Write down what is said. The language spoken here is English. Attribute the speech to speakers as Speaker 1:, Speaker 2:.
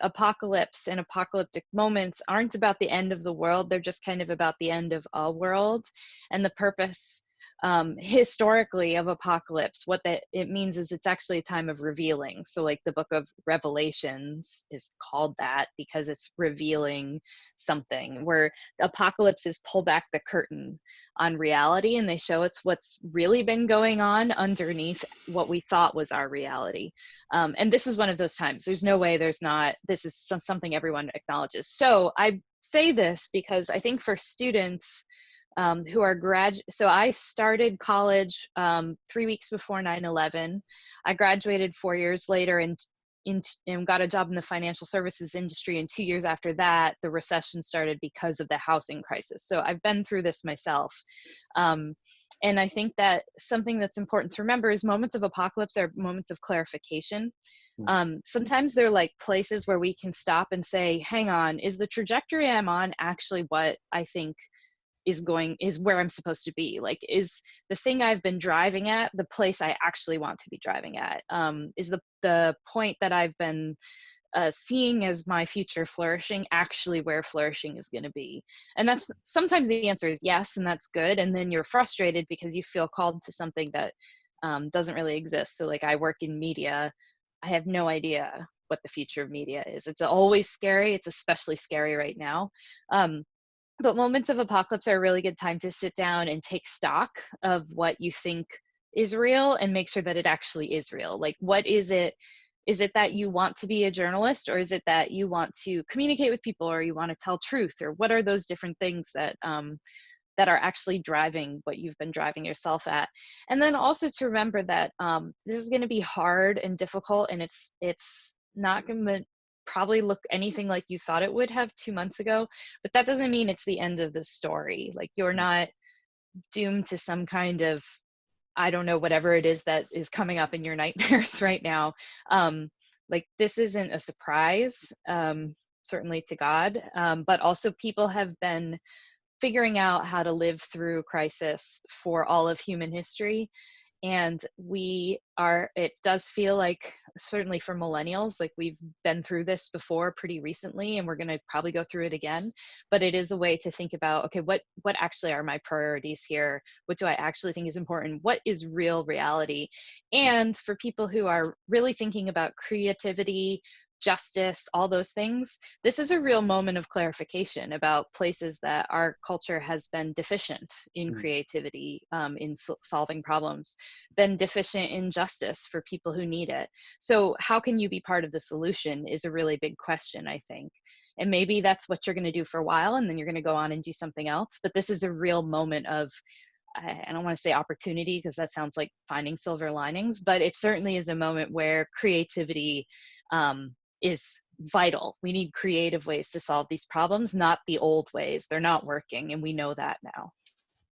Speaker 1: Apocalypse and apocalyptic moments aren't about the end of the world. They're just kind of about the end of a world. And the purpose historically of apocalypse, what that it means is it's actually a time of revealing. So like the book of Revelations is called that because it's revealing something, where the apocalypse is pull back the curtain on reality and they show it's what's really been going on underneath what we thought was our reality. And this is one of those times. There's no way there's not. This is something everyone acknowledges. So I say this because I think for students who are so I started college 3 weeks before 9/11. I graduated 4 years later and got a job in the financial services industry. And 2 years after that, the recession started because of the housing crisis. So I've been through this myself. And I think that something that's important to remember is moments of apocalypse are moments of clarification. Sometimes they're like places where we can stop and say, hang on, is the trajectory I'm on actually what I think is where I'm supposed to be? Like, is the thing I've been driving at the place I actually want to be driving at? Is the point that I've been seeing as my future flourishing actually where flourishing is going to be? And that's sometimes the answer is yes, and that's good. And then you're frustrated because you feel called to something that doesn't really exist. So like I work in media, I have no idea what the future of media is. It's always scary. It's especially scary right now. But moments of apocalypse are a really good time to sit down and take stock of what you think is real and make sure that it actually is real. Like, what is it? Is it that you want to be a journalist, or is it that you want to communicate with people, or you want to tell truth, or what are those different things that that are actually driving what you've been driving yourself at? And then also to remember that this is going to be hard and difficult, and it's not going to probably look anything like you thought it would have 2 months ago, but that doesn't mean it's the end of the story. Like, you're not doomed to some kind of, I don't know, whatever it is that is coming up in your nightmares right now. Like, this isn't a surprise, certainly to God, but also people have been figuring out how to live through crisis for all of human history. And it does feel like, certainly for millennials, like we've been through this before pretty recently, and we're going to probably go through it again. But it is a way to think about, okay, what actually are my priorities here? What do I actually think is important? What is real reality? And for people who are really thinking about creativity, justice, all those things, this is a real moment of clarification about places that our culture has been deficient in creativity, in solving problems, been deficient in justice for people who need it. So how can you be part of the solution is a really big question, I think. And maybe that's what you're going to do for a while, and then you're going to go on and do something else. But this is a real moment of, I don't want to say opportunity because that sounds like finding silver linings, but it certainly is a moment where creativity is vital. We need creative ways to solve these problems, not the old ways. They're not working, and we know that now.